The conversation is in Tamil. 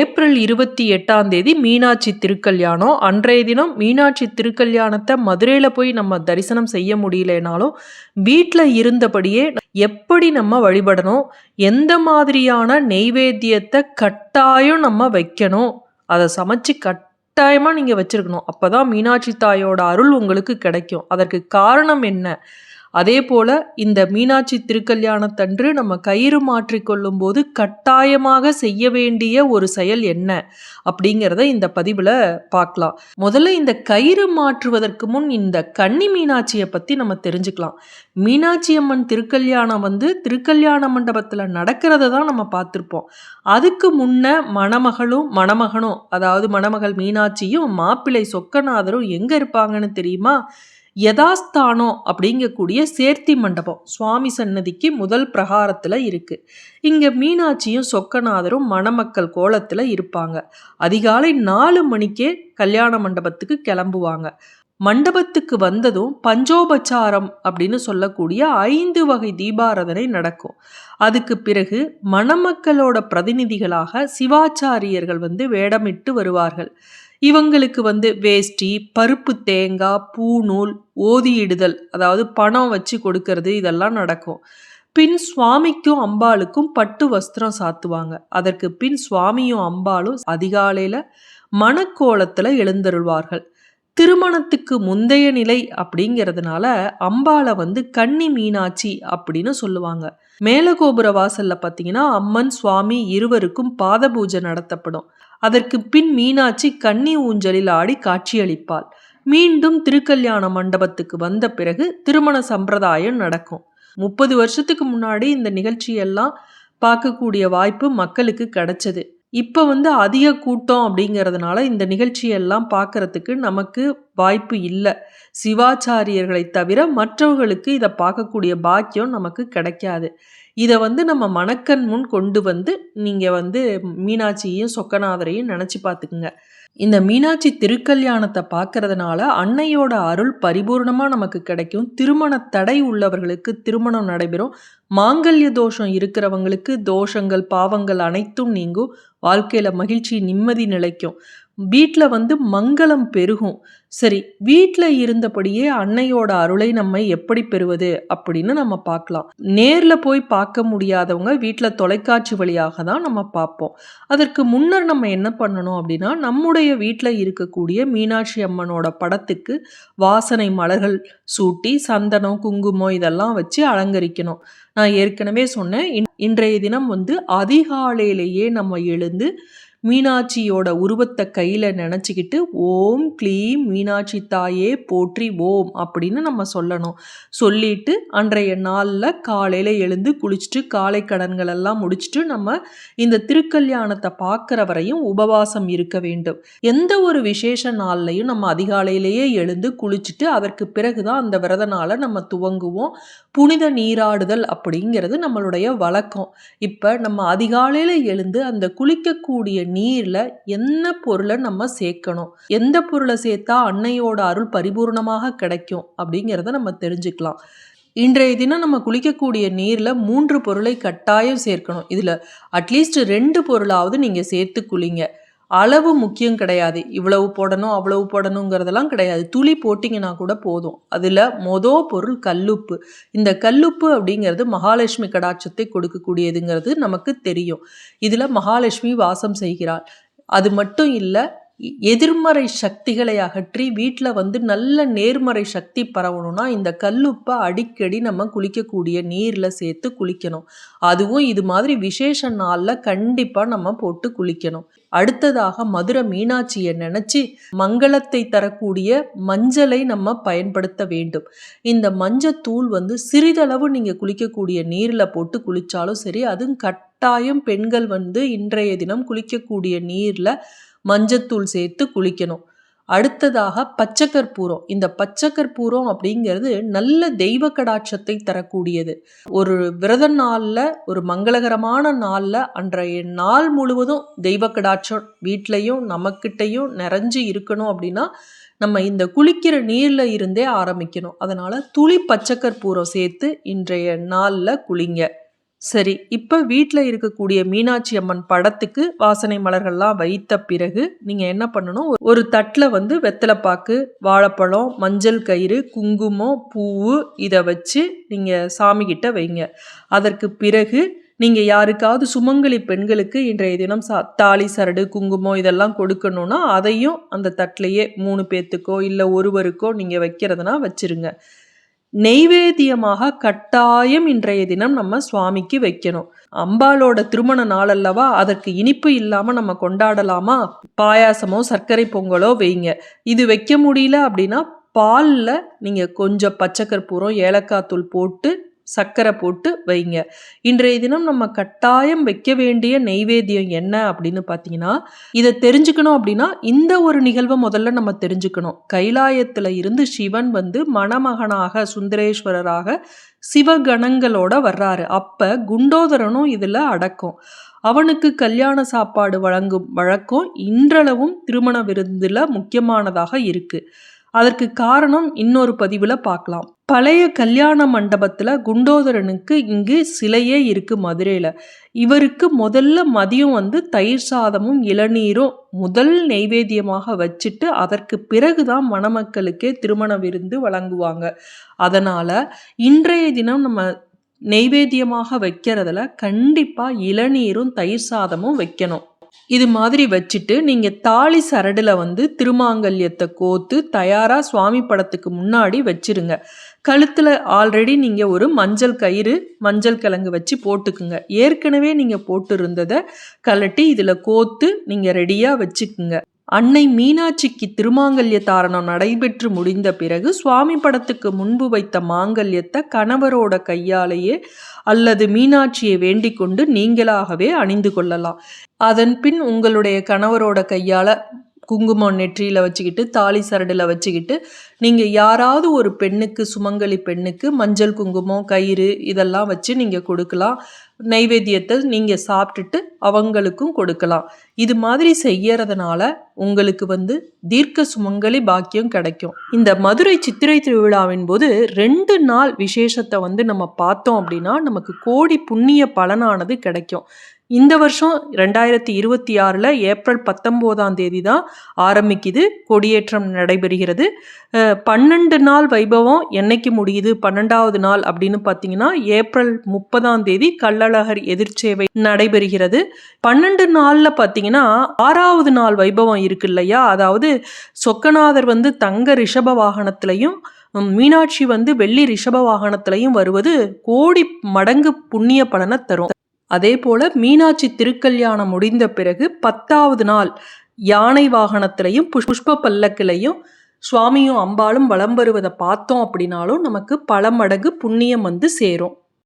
ஏப்ரல் 28ஆம் தேதி மீனாட்சி திருக்கல்யாணம். அன்றைய தினம் மீனாட்சி திருக்கல்யாணத்தை மதுரையில் போய் நம்ம தரிசனம் செய்ய முடியலனாலும் வீட்டில் இருந்தபடியே எப்படி நம்ம வழிபடணும், எந்த மாதிரியான நெய்வேத்தியத்தை கட்டாயம் நம்ம வைக்கணும், அதை சமைச்சு கட்டாயமாக நீங்கள் வச்சுருக்கணும். அப்போ தான் மீனாட்சி தாயோட அருள் உங்களுக்கு கிடைக்கும். அதற்கு காரணம் என்ன? அதே போல் இந்த மீனாட்சி திருக்கல்யாணத்தன்று நம்ம கயிறு மாற்றிக்கொள்ளும் போது கட்டாயமாக செய்ய வேண்டிய ஒரு செயல் என்ன அப்படிங்கிறத இந்த பதிவில் பார்க்கலாம். முதல்ல இந்த கயிறு மாற்றுவதற்கு முன் இந்த கன்னி மீனாட்சியை பற்றி நம்ம தெரிஞ்சுக்கலாம். மீனாட்சி அம்மன் திருக்கல்யாணம் திருக்கல்யாண மண்டபத்தில் நடக்கிறத தான் நம்ம பார்த்துருப்போம். அதுக்கு முன்ன மணமகனும் அதாவது மணமகள் மீனாட்சியும் மாப்பிள்ளை சொக்கநாதரும் எங்கே இருப்பாங்கன்னு தெரியுமா? யதாஸ்தானம் அப்படிங்கக்கூடிய சேர்த்தி மண்டபம் சுவாமி சன்னதிக்கு முதல் பிரகாரத்தில் இருக்குது. இங்கே மீனாட்சியும் சொக்கநாதரும் மணமக்கள் கோலத்தில் இருப்பாங்க. அதிகாலை 4 மணிக்கே கல்யாண மண்டபத்துக்கு கிளம்புவாங்க. மண்டபத்துக்கு வந்ததும் பஞ்சோபச்சாரம் அப்படின்னு சொல்லக்கூடிய 5 வகை தீபாராதனை நடக்கும். அதுக்கு பிறகு மணமக்களோட பிரதிநிதிகளாக சிவாச்சாரியர்கள் வேடமிட்டு வருவார்கள். இவங்களுக்கு வேஷ்டி, பருப்பு தேங்காய், பூநூல், ஓதியிடுதல், அதாவது பணம் வச்சு கொடுக்கறது, இதெல்லாம் நடக்கும். பின் சுவாமிக்கும் அம்பாளுக்கும் பட்டு வஸ்திரம் சாத்துவாங்க. அதற்கு பின் சுவாமியும் அம்பாளும் அதிகாலையில் மணக்கோலத்தில் எழுந்தருள்வார்கள். திருமணத்துக்கு முந்தைய நிலை அப்படிங்கிறதுனால அம்பாளை கன்னி மீனாட்சி அப்படின்னு சொல்லுவாங்க. மேலகோபுர வாசல்ல பார்த்தீங்கன்னா அம்மன் சுவாமி இருவருக்கும் பாத பூஜை நடத்தப்படும். அதற்கு பின் மீனாட்சி கன்னி ஊஞ்சலில் ஆடி காட்சியளிப்பாள். மீண்டும் திருக்கல்யாண மண்டபத்துக்கு வந்த பிறகு திருமண சம்பிரதாயம் நடக்கும். 30 வருஷத்துக்கு முன்னாடி இந்த நிகழ்ச்சியெல்லாம் பார்க்கக்கூடிய வாய்ப்பு மக்களுக்கு கிடைச்சது. இப்போ அதிக கூட்டம் அப்படிங்கிறதுனால இந்த நிகழ்ச்சியெல்லாம் பார்க்கறதுக்கு நமக்கு வாய்ப்பு இல்லை. சிவாச்சாரியர்களை தவிர மற்றவர்களுக்கு இதை பார்க்கக்கூடிய பாக்கியம் நமக்கு கிடைக்காது. இதை நம்ம மணக்கண் முன் கொண்டு நீங்கள் மீனாட்சியையும் சொக்கநாதரையும் நினச்சி பார்த்துக்குங்க. இந்த மீனாட்சி திருக்கல்யாணத்தை பார்க்கறதுனால அன்னையோட அருள் பரிபூர்ணமாக நமக்கு கிடைக்கும். திருமண தடை உள்ளவர்களுக்கு திருமணம் நடைபெறும். மாங்கல்ய தோஷம் இருக்கிறவங்களுக்கு தோஷங்கள் பாவங்கள் அனைத்தும் நீங்கும். வாழ்க்கையில் மகிழ்ச்சி நிம்மதி நிலைக்கும். வீட்டில் மங்களம் பெருகும். சரி, வீட்டில் இருந்தபடியே அன்னையோட அருளை நம்ம எப்படி பெறுவது அப்படின்னு நம்ம பார்க்கலாம். நேரில் போய் பார்க்க முடியாதவங்க வீட்டில் தொலைக்காட்சி வழியாக தான் நம்ம பார்ப்போம். அதற்கு முன்னர் நம்ம என்ன பண்ணணும் அப்படின்னா, நம்முடைய வீட்டில் இருக்கக்கூடிய மீனாட்சி அம்மனோட படத்துக்கு வாசனை மலர்கள் சூட்டி சந்தனம் குங்குமம் இதெல்லாம் வச்சு அலங்கரிக்கணும். நான் ஏற்கனவே சொன்னேன், இன்றைய தினம் அதிகாலையிலேயே நம்ம எழுந்து மீனாட்சியோட உருவத்தை கையில் நினச்சிக்கிட்டு ஓம் க்ளீம் மீனாட்சி தாயே போற்றி ஓம் அப்படின்னு நம்ம சொல்லணும். சொல்லிட்டு அன்றைய நாளில் காலையில் எழுந்து குளிச்சுட்டு காலை கடன்கள் எல்லாம் முடிச்சுட்டு நம்ம இந்த திருக்கல்யாணத்தை பார்க்குற வரையும் உபவாசம் இருக்க வேண்டும். எந்த ஒரு விசேஷ நாள்லையும் நம்ம அதிகாலையிலேயே எழுந்து குளிச்சுட்டு அதற்கு பிறகுதான் அந்த விரத நாளை நம்ம துவங்குவோம். புனித நீராடுதல் அப்படிங்கிறது நம்மளுடைய வழக்கம். இப்போ நம்ம அதிகாலையில் எழுந்து அந்த குளிக்கக்கூடிய நீரில் என்ன பொருளை நம்ம சேர்க்கணும், எந்த பொருளை சேர்த்தா அன்னையோட அருள் பரிபூர்ணமாக கிடைக்கும் அப்படிங்கிறத நம்ம தெரிஞ்சுக்கலாம். இன்றைய தினம் நம்ம குளிக்கக்கூடிய நீரில் 3 பொருளை கட்டாயம் சேர்க்கணும். இதில் அட்லீஸ்ட் 2 பொருளாவது நீங்கள் சேர்த்து குளிங்க. அளவு முக்கியம் கிடையாது. இவ்வளவு போடணும் அவ்வளவு போடணுங்கிறதெல்லாம் கிடையாது. துளி போட்டிங்கன்னா கூட போதும். அதில் பொருள் கல்லுப்பு. இந்த கல்லுப்பு அப்படிங்கிறது மகாலட்சுமி கடாட்சத்தை கொடுக்கக்கூடியதுங்கிறது நமக்கு தெரியும். இதில் மகாலட்சுமி வாசம் செய்கிறாள். அது மட்டும் இல்லை, எதிர்மறை சக்திகளை அகற்றி வீட்டில் நல்ல நேர்மறை சக்தி பரவணும்னா இந்த கல்லுப்பை அடிக்கடி நம்ம குளிக்கக்கூடிய நீரில் சேர்த்து குளிக்கணும். அதுவும் இது மாதிரி விசேஷ நாளில் கண்டிப்பாக நம்ம போட்டு குளிக்கணும். அடுத்ததாக மதுரை மீனாட்சியை நினச்சி மங்களத்தை தரக்கூடிய மஞ்சளை நம்ம பயன்படுத்த வேண்டும். இந்த மஞ்சத்தூள் சிறிதளவு நீங்கள் குளிக்கக்கூடிய நீரில் போட்டு குளித்தாலும் சரி. அதுவும் கட்டாயம் பெண்கள் இன்றைய தினம் குளிக்கக்கூடிய நீரில் மஞ்சத்தூள் சேர்த்து குளிக்கணும். அடுத்ததாக பச்சைக்கற்பூரம். இந்த பச்சைக்கற்பூரம் அப்படிங்கிறது நல்ல தெய்வ கடாட்சத்தை தரக்கூடியது. ஒரு விரத நாளில், ஒரு மங்களகரமான நாளில் அன்றைய நாள் முழுவதும் தெய்வ கடாட்சம் வீட்லையும் நமக்கிட்டையும் நிறைஞ்சு இருக்கணும் அப்படின்னா நம்ம இந்த குளிக்கிற நீரில் இருந்தே ஆரம்பிக்கணும். அதனால் துளி பச்சைக்கற்பூரம் சேர்த்து இன்றைய நாளில் குளிங்க. சரி, இப்ப வீட்ல இருக்கக்கூடிய மீனாட்சி அம்மன் படத்துக்கு வாசனை மலர்கள்லாம் வைத்த பிறகு, நீங்க என்ன பண்ணணும், ஒரு தட்டுல வந்து வெத்தல பாக்கு, வாழைப்பழம், மஞ்சள் கயிறு, குங்குமம், பூவு இத வச்சு நீங்க சாமி கிட்ட வைங்க. அதற்கு பிறகு நீங்க யாருக்காவது சுமங்கலி பெண்களுக்கு இன்றைய தினம் தாலி சரடு, குங்குமம் இதெல்லாம் கொடுக்கணும்னா, அதையும் அந்த தட்டுலயே 3 பேத்துக்கோ, இல்ல ஒருவருக்கோ நீங்க வைக்கிறதுனா வச்சிருங்க. நெய்வேத்தியமாக கட்டாயம் இன்றைய தினம் நம்ம சுவாமிக்கு வைக்கணும். அம்பாளோட திருமண நாள் அல்லவா, அதற்கு இனிப்பு இல்லாம நம்ம கொண்டாடலாமா? பாயாசமோ சர்க்கரை பொங்கலோ வைங்க. இது வைக்க முடியல அப்படின்னா பால்ல நீங்க கொஞ்சம் பச்சை கற்பூரம், ஏலக்காய் தூள் போட்டு சர்க்கரை போட்டு வைங்க. இன்றைய தினம் நம்ம கட்டாயம் வைக்க வேண்டிய நெய்வேத்தியம் என்ன அப்படின்னு பார்த்தீங்கன்னா, இதை தெரிஞ்சுக்கணும் அப்படின்னா இந்த ஒரு நிகழ்வை முதல்ல நம்ம தெரிஞ்சுக்கணும். கைலாயத்துல இருந்து சிவன் வந்து மணமகனாக சுந்தரேஸ்வரராக சிவகணங்களோட வர்றாரு. அப்ப குண்டோதரனும் இதுல அடக்கம். அவனுக்கு கல்யாண சாப்பாடு வழங்கும் வழக்கம் இன்றளவும் திருமண விருந்துல முக்கியமானதாக இருக்கு. அதற்கு காரணம் இன்னொரு பதிவுல பார்க்கலாம். பழைய கல்யாண மண்டபத்துல குண்டோதரனுக்கு இங்கு சிலையே இருக்கு மதுரையில. இவருக்கு முதல்ல மதியம் வந்து தயிர் சாதமும் இளநீரும் முதல் நெய்வேத்தியமாக வச்சுட்டு அதற்கு பிறகுதான் மணமக்களுக்கே திருமண விருந்து வழங்குவாங்க. அதனால இன்றைய தினம் நம்ம நெய்வேத்தியமாக வைக்கிறதுல கண்டிப்பா இளநீரும் தயிர் சாதமும் வைக்கணும். இது மாதிரி வச்சுட்டு நீங்க தாலி சரடுல வந்து திருமாங்கல்யத்தை கோத்து தயாரா சுவாமி படத்துக்கு முன்னாடி வச்சிருங்க. கழுத்துல ஆல்ரெடி நீங்க ஒரு மஞ்சள் கயிறு, மஞ்சள் கிழங்கு வச்சு போட்டுக்குங்க. ஏற்கனவே நீங்க போட்டு இருந்ததை கழட்டி இதுல கோத்து நீங்க ரெடியா வச்சுக்குங்க. அன்னை மீனாட்சிக்கு திருமாங்கல்ய தாரணம் நடைபெற்று முடிந்த பிறகு சுவாமி படத்துக்கு முன்பு வைத்த மாங்கல்யத்தை கணவரோட கையாலேயே அல்லது மீனாட்சியை வேண்டிக் கொண்டு நீங்களாகவே அணிந்து கொள்ளலாம். அதன் பின் உங்களுடைய கணவரோட கையால குங்குமம் நெற்றியில வச்சுக்கிட்டு தாலி சரடுல வச்சுக்கிட்டு நீங்க யாராவது ஒரு பெண்ணுக்கு, சுமங்கலி பெண்ணுக்கு மஞ்சள் குங்குமம் கயிறு இதெல்லாம் வச்சு நீங்க கொடுக்கலாம். நைவேத்தியத்தை நீங்க சாப்பிட்டுட்டு அவங்களுக்கும் கொடுக்கலாம். இது மாதிரி செய்யறதுனால உங்களுக்கு வந்து தீர்க்க சுமங்கலி பாக்கியம் கிடைக்கும். இந்த மதுரை சித்திரை திருவிழாவின் போது 2 நாள் விசேஷத்தை வந்து நம்ம பார்த்தோம் அப்படின்னா நமக்கு கோடி புண்ணிய பலனானது கிடைக்கும். இந்த வருஷம் 2026 ஏப்ரல் 19ஆம் தேதி தான் ஆரம்பிக்குது, கொடியேற்றம் நடைபெறுகிறது. 12 நாள் வைபவம் என்னைக்கு முடியுது, 12வது நாள் அப்படின்னு பார்த்தீங்கன்னா ஏப்ரல் 30ஆம் தேதி கள்ளழகர் எதிர்ச்சேவை நடைபெறுகிறது. 12 நாள்ல பார்த்தீங்கன்னா 6வது நாள் வைபவம் இருக்கு இல்லையா, அதாவது சொக்கநாதர் வந்து தங்க ரிஷப வாகனத்திலையும் மீனாட்சி வந்து வெள்ளி ரிஷப வாகனத்திலையும் வருவது கோடி மடங்கு புண்ணிய பலனை தரும். அதே போல மீனாட்சி திருக்கல்யாணம் முடிந்த பிறகு 10வது நாள் யானை வாகனத்திலையும் புஷ்ப பல்லக்கிலையும் சுவாமியும் அம்பாளும் வலம் வருவதை பார்த்தோம் அப்படின்னாலும் நமக்கு பல மடங்கு புண்ணியம் வந்து சேரும்.